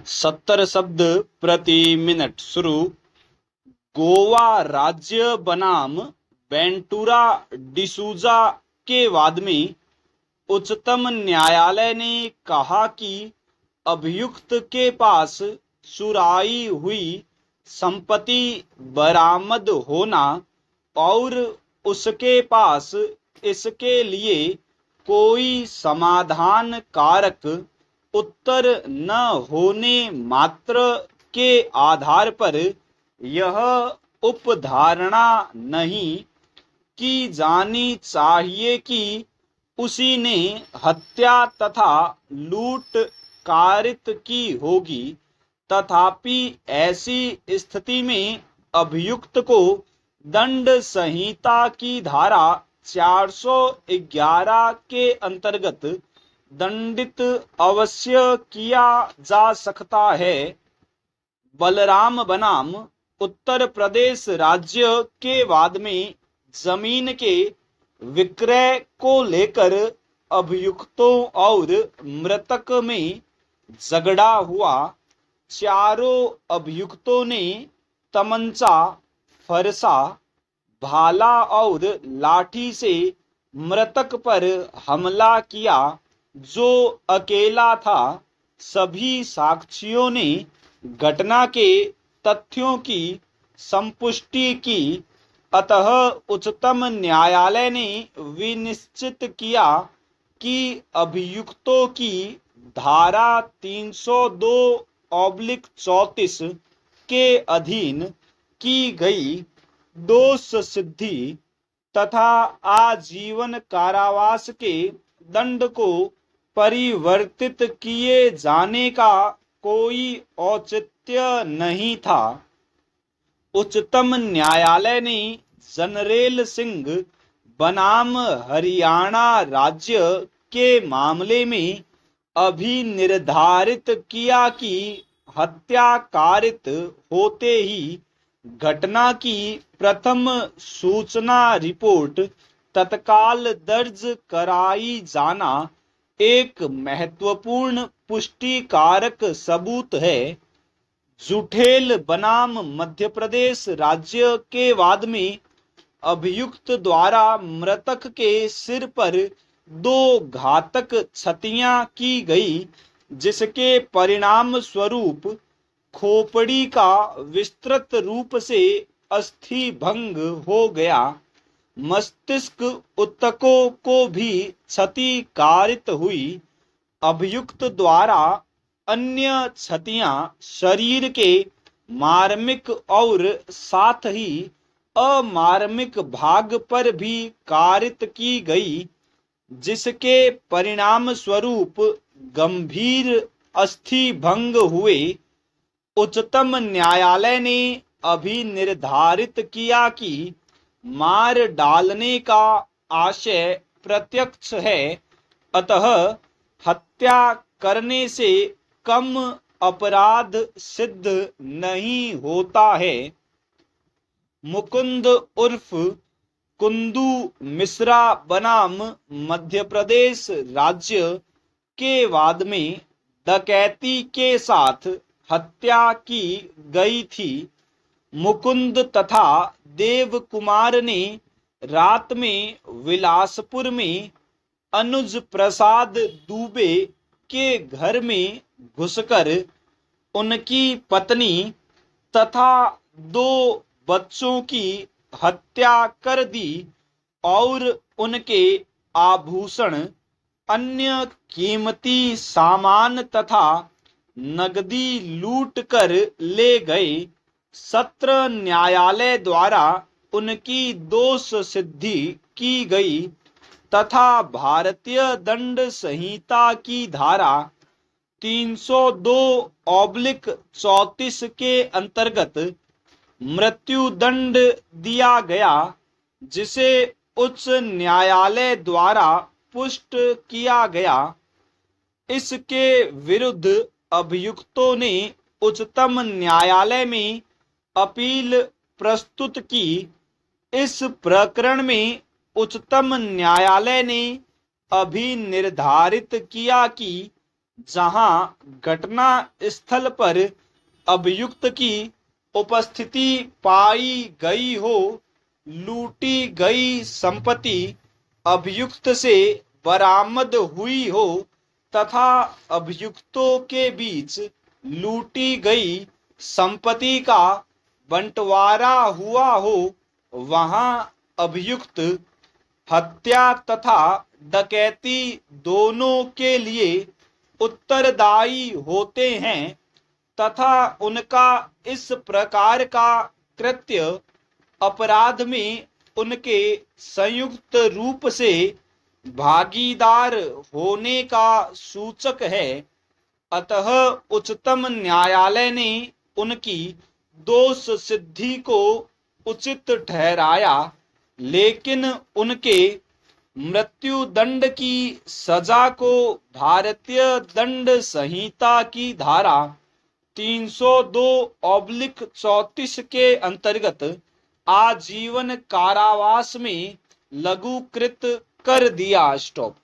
70 शब्द प्रति मिनट शुरू। गोवा राज्य बनाम वेंटुरा डिसूजा के वाद में उच्चतम न्यायालय ने कहा कि अभियुक्त के पास चुराई हुई संपत्ति बरामद होना और उसके पास इसके लिए कोई समाधान कारक उत्तर न होने मात्र के आधार पर यह उपधारणा नहीं की जानी चाहिए कि उसी ने हत्या तथा लूट कारित की होगी। तथापि ऐसी स्थिति में अभियुक्त को दंड संहिता की धारा 411 के अंतर्गत दंडित अवश्य किया जा सकता है। बलराम बनाम उत्तर प्रदेश राज्य के वाद में जमीन के विक्रय को लेकर अभियुक्तों और मृतक में झगड़ा हुआ। चारों अभियुक्तों ने तमंचा, फरसा, भाला और लाठी से मृतक पर हमला किया, जो अकेला था। सभी साक्षियों ने घटना के तथ्यों की संपुष्टि की। अतः उच्चतम न्यायालय ने विनिश्चित किया कि अभियुक्तों की धारा 302/34 के अधीन की गई दोष सिद्धि तथा आजीवन कारावास के दंड को परिवर्तित किए जाने का कोई औचित्य नहीं था। उच्चतम न्यायालय ने जनरल सिंह बनाम हरियाणा राज्य के मामले में अभी निर्धारित किया कि हत्या कारित होते ही घटना की प्रथम सूचना रिपोर्ट तत्काल दर्ज कराई जाना एक महत्वपूर्ण पुष्टिकारक सबूत है। जुठेल बनाम मध्य प्रदेश राज्य के वाद में अभियुक्त द्वारा मृतक के सिर पर 2 घातक क्षतियां की गई, जिसके परिणाम स्वरूप खोपड़ी का विस्तृत रूप से अस्थि भंग हो गया। मस्तिष्क ऊतकों को भी क्षति कारित हुई। अभियुक्त द्वारा अन्य क्षतियां शरीर के मार्मिक और साथ ही अमार्मिक भाग पर भी कारित की गई, जिसके परिणाम स्वरूप गंभीर अस्थि भंग हुए। उच्चतम न्यायालय ने अभी निर्धारित किया कि मार डालने का आशय प्रत्यक्ष है, अतः हत्या करने से कम अपराध सिद्ध नहीं होता है। मुकुंद उर्फ कुंदू मिश्रा बनाम मध्य प्रदेश राज्य के वाद में डकैती के साथ हत्या की गई थी। मुकुंद तथा देव कुमार ने रात में विलासपुर में अनुज प्रसाद दुबे के घर में घुसकर उनकी पत्नी तथा 2 बच्चों की हत्या कर दी और उनके आभूषण, अन्य कीमती सामान तथा नगदी लूट कर ले गए। सत्र न्यायालय द्वारा उनकी दोष सिद्धि की गई तथा भारतीय दंड संहिता की धारा 302/34 के अंतर्गत मृत्यु दंड दिया गया, जिसे उच्च न्यायालय द्वारा पुष्ट किया गया। इसके विरुद्ध अभियुक्तों ने उच्चतम न्यायालय में अपील प्रस्तुत की। इस प्रकरण में उच्चतम न्यायालय ने अभी निर्धारित किया कि जहां घटना स्थल पर अभियुक्त की उपस्थिति पाई गई हो, लूटी गई संपत्ति अभियुक्त से बरामद हुई हो तथा अभियुक्तों के बीच लूटी गई संपत्ति का बंटवारा हुआ हो, वहां अभियुक्त हत्या तथा डकैती दोनों के लिए उत्तरदायी होते हैं तथा उनका इस प्रकार का कृत्य अपराध में उनके संयुक्त रूप से भागीदार होने का सूचक है। अतः उच्चतम न्यायालय ने उनकी दोष सिद्धि को उचित ठहराया, लेकिन उनके मृत्यु दंड की सजा को भारतीय दंड संहिता की धारा 302/34 के अंतर्गत आजीवन कारावास में लघुकृत कर दिया। स्टॉप।